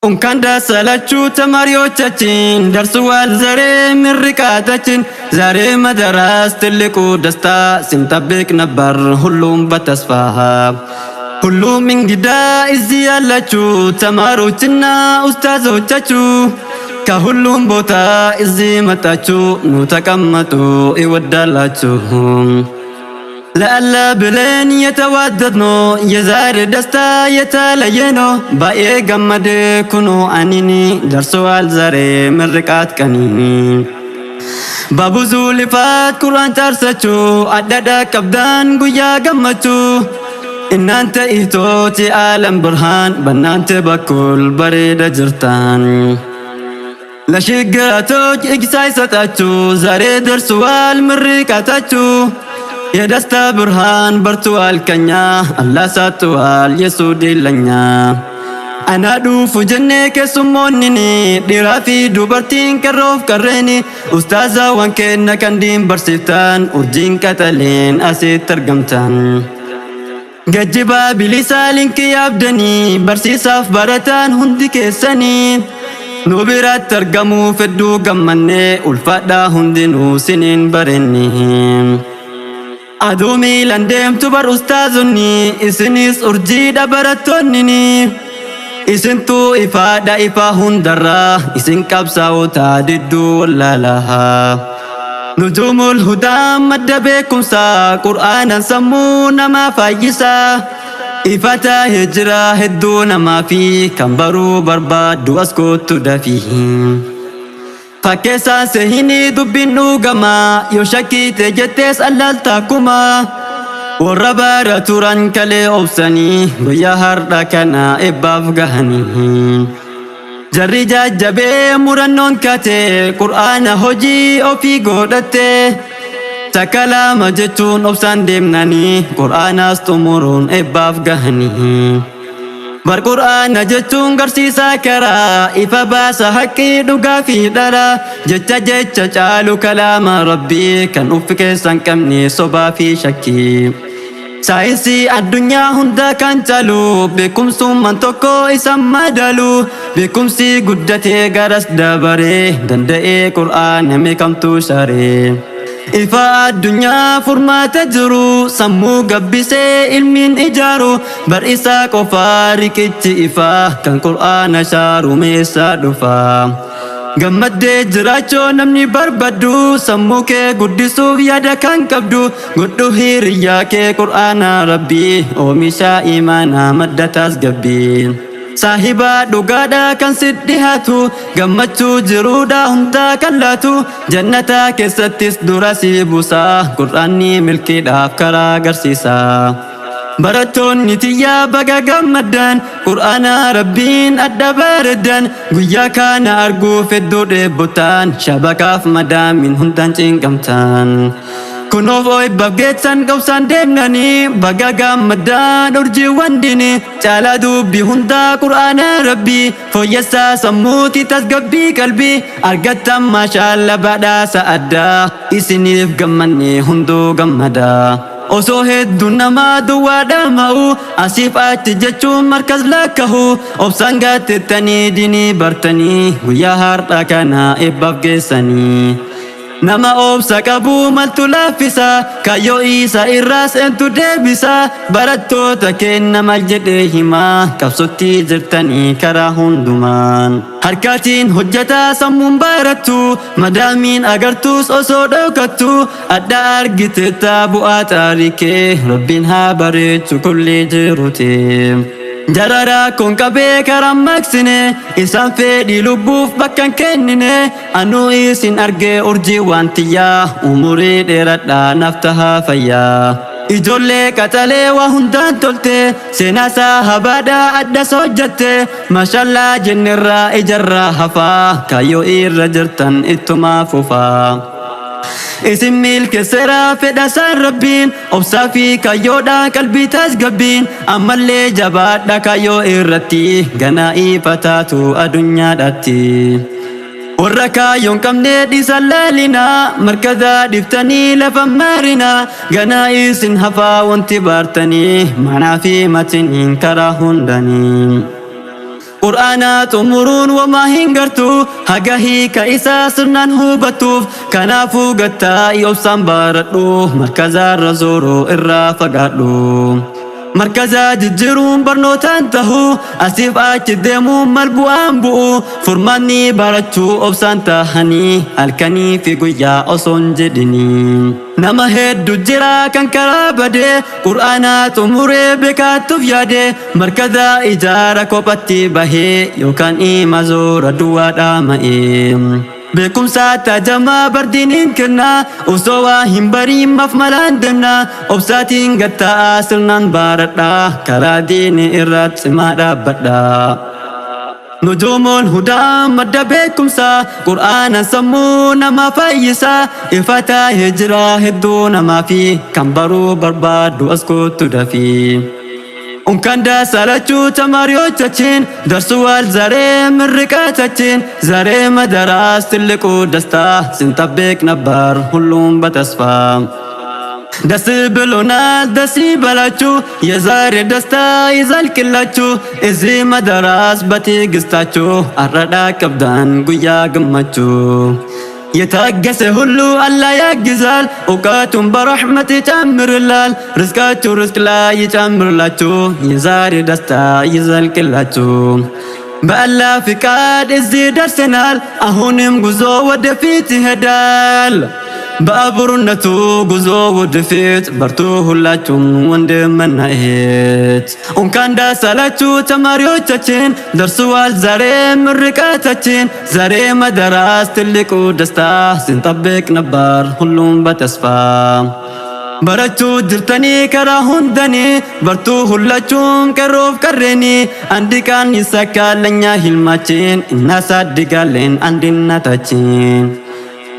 እንኳን ደስ አላችሁ ተማሪዎቻችን ደርሷል ዛሬ ምርቃታችን ዛሬ መድረስ ትልቁ ደስታ ስንጠብቅ ነበር ሁሉም በተስፋ ሁሉም እንግዳ እዚህ ያላችሁ ተማሪዎችና ኡስታዞቻችሁ ከሁሉም ቦታ እዚህ መጣችሁ ኑ ተቀመጡ ይወዳላችሁ ለአላህ ብለን የተዋደድነው የዛሬ ደስታ የተለየ ነው ባዬ ገመድ ኩኑ አኒኒ ደርሷል ዛሬ ምርቃት ቀኒ በብዙ ልፋት ቁርአን ጨርሳችሁ አዳዳ ቀብዳን ጉያ ገመችሁ እናንተ እህቶች የዓለም ብርሃን በእናንተ በኩል በሬደ ጅርታን ለሽግራቶች እጅ ሳይሰጣችሁ ዛሬ ደርሷል ምርቃታችሁ የደስታ ብርሃን በርቷል ከኛ አላህ ሰጥቷል የሱድ ለኛ አና ዱፉ ጀኔ ከሱሞንኒ ዲራፊ ዱበርቲን ከሮፍ ቀረኒ ኡስታዛ ወንከነ ከንዲን በርሲፍታን ኡርጂን ቀጠሌን አሴት ተርገምታን ገጅባ ቢሊሳሊን ከያብደኒ በርሲሳፍ በረታን ሁንዲ ከሰኒ ኑቢራት ተርገሙ ፍዱ ገመኔ ኡልፋዳ ሁንዲኑ ሲኒን በረኒ አዱሚ ለንደምቱ በር ኡስታዙኒ ኢስኒስ ኡርጂ ደበረቶኒኒ ኢስንቱ ኢፋዳ ኢፋ ሁንደራ ኢስን ቀብሳውታ ድዱ ወላላሃ ኑጁሙል ሁዳ መደበኩምሳ ቁርአንን ሰሙ ነማ ፋይሳ ኢፋታ ሂጅራ ህዱ ነማፊ ከንበሩ በርባዱ አስኮቱ ደፊ fakkeessa sehini dubbin dhugama yoo shakkite jettees allaaltaakuma warra baara turan kalee obsanii guyyaa har'a kana eebbaaf gahanii jarri jajjabee murannoon kate qur'aana hojii ofii godhatte takalaama jechuun obsaan deemnanii qur'aanaas xumuruun eebbaaf gahanii bar qur'aana jechuun garsiisa karaa ifa baasa haqqii dhugaa fi dhara jecha caalu kalaama rabbii kan uffi keessan qabne sobaa fi shakkii saayinsii addunyaa hunda kan caalu beekumsummaan tokko isan madalu beekumsi guddatee garas dabaree danda'ee qur'aana meeqamtu sharee ifa addunyaa furmaata jiru sammuu gabbisee ilmiin ijaaru bar isaa qofaa riqichi ifa kan qur'aana shaaru meeshaa dhufa gammaddee jiraachoo namni barbaddu sammuu kee guddisuuf yaada kan qabdu godhu hiriyyaa kee qur'aana rabbii oomisha imaanaa madda tasgabbii saahiba dhugaadha kan siddihatu gammachuu jiruudha hunda kan laatu jannata keessattis dura si buusa qur'aanni milkiidhaaf karaa agarsiisa barattoonni tiyyaa baga gammaddan qur'aana rabbiin adda bareeddan guyyaa kana arguuf hedduu dheebottan shabakaaf madaamin hundaan cinqamtan kunoof oibbaaf geessan qobsaan deemnanii baga gammaddaan urjiiwwan dini caalaa dubbii hundaa qur'aana rabbii fooyyessaa sammuuti tasgabbii qalbii argattan maashaalla badhaasa addaa isiniif gammanne hunduu gammadaa osoo hedduu namaa duwwaa dhama'u asiif achi jechuun markas lakkahu obsaan gaattettanii dinii bartanii guyyaa har'a kana eebbaaf geessanii nama obsa qabu maltu laaffisa kayyoo isa irraas entu deebisa barattoota kenna mal jedhee himaa qabsotti jirtanii karaa hundumaan harkaatiin hojjataa sammuun barattu madaamiin agartuus osoo dhokattu adda argiteetta bu'aa taarikee rabbiin haa bareechu kulli jirute jarara kon qabee karan maksine isaan fedhii lubbuuf bakkan kennine anu isin argee urjii waan tiyyaa umurii dheeradhaa naaf tahaa fayyaa ijoollee qaxalee waa hundaan tolte seenaasaa habaadhaa addas hojjatte maashallaa jennerraa ijarraa hafaa kaayyoo irra jirtan ittumaa fufaa isin milkeesseraa fedhasaan rabbiin obsaa fi kayyoodhaa qalbii tasgabbiin ammallee jabaadha kayyoo irratti ganaa ifataatu addunyaadhaatti warra kaayyoon qabne dhiisan laalinaa markazaa dhiftanii lafa maarinaa ganaa isin hafaa wanti baartanii manaa fi matiniin karaa hundanii قرآنات أمرون وما هنجرتو هجاهي كإسا سرنان هوبتوف كنافو قتا يوسان باردو مركزا رزورو إرا فقادو مركزا ججرون برنوتان تهو أسيف آج ديمو ملبوان بؤو فرماني بارتشو أبسان تهاني الكني في قويا أصون جدني نما هدو جرا كان كرابدي قرآنات أموري بكاتو فيادي مركزا إجارة كوباتي بهي يوكان إيما زورا دوار آمائي بكم ساتا جما بردين كنا وسوا همبريم مفملان دمنا وبساتين قتا سرنان باردا كرادين إرات سمارا بدا نجوم الهدى مدى بكم سا قرآن سمونا ما فايسا إفتا هجرا هدونا ما في كمبرو برباد واسكوتو دفي Unkanda salachu tamariyo chachin darsuwal zare mirrika chachin zare madaras tiliku dasta sintabek nabar hulum batasfa dasi bilona dasi balachu yazare dasta izal killachu izi madaras bati gistachu arrada kabdan guya gammachu يتأجس هلو ألا يجزال أوقاتهم برحمة تأمر اللال رزقاتو رزق لا يتأمر لاتو يزاري دستا يزال كلاتو بألا فكاد إزي درسنال أهونم قزو ودفيت هدال بأبرنتو قزو ودفيت برتو هلاتهم وندم منهيت وكان دا سالاتو تماريو تاتين درسوال زاري مرقا تاتين زاري مدراس تلقو دستا سنطبق نبار هلوم بتسفا براتو جرتني كراهون دني برتو هلاتوم كروف كرني عندي كان يساكا لنيا هلماتين إنا صدقا لين عندنا تاتين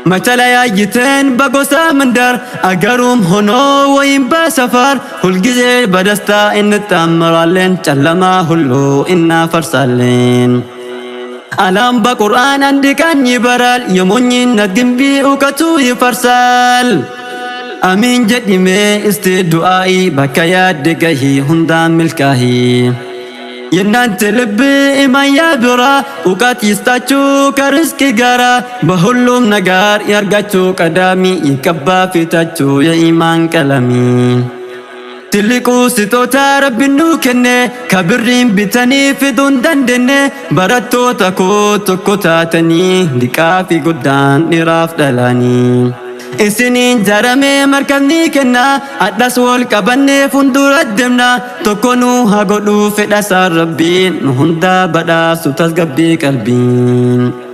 متلا يجتن بقوسا مندر أجروم هنو وين بسفر هل جزير بدستا إن تأمرالين تلما هلو إنا فرسالين ألم بقرآن عندي كان يبرال يمونين ندم بي وكتو يفرسال أمين جدي مي استدعائي بكيات دقاهي هندام ملكاهي ينان تلبي إما يابرا وقات يستاچو كرسكي غارا بهلوم نغار يرغاچو قدامي يكبا فيتاچو يا إيمان كلامي تلقو ستوتا ربي نوكني كبرين بتاني في دون دندني براتو تاكو تكو تاتني دكافي قدان نراف دلاني إسنين جرمي مركبني كنا أدس والكبني فندور الدمنا تكونو هاقودو في دسار ربين نهندا بدا ستاس قبي قلبين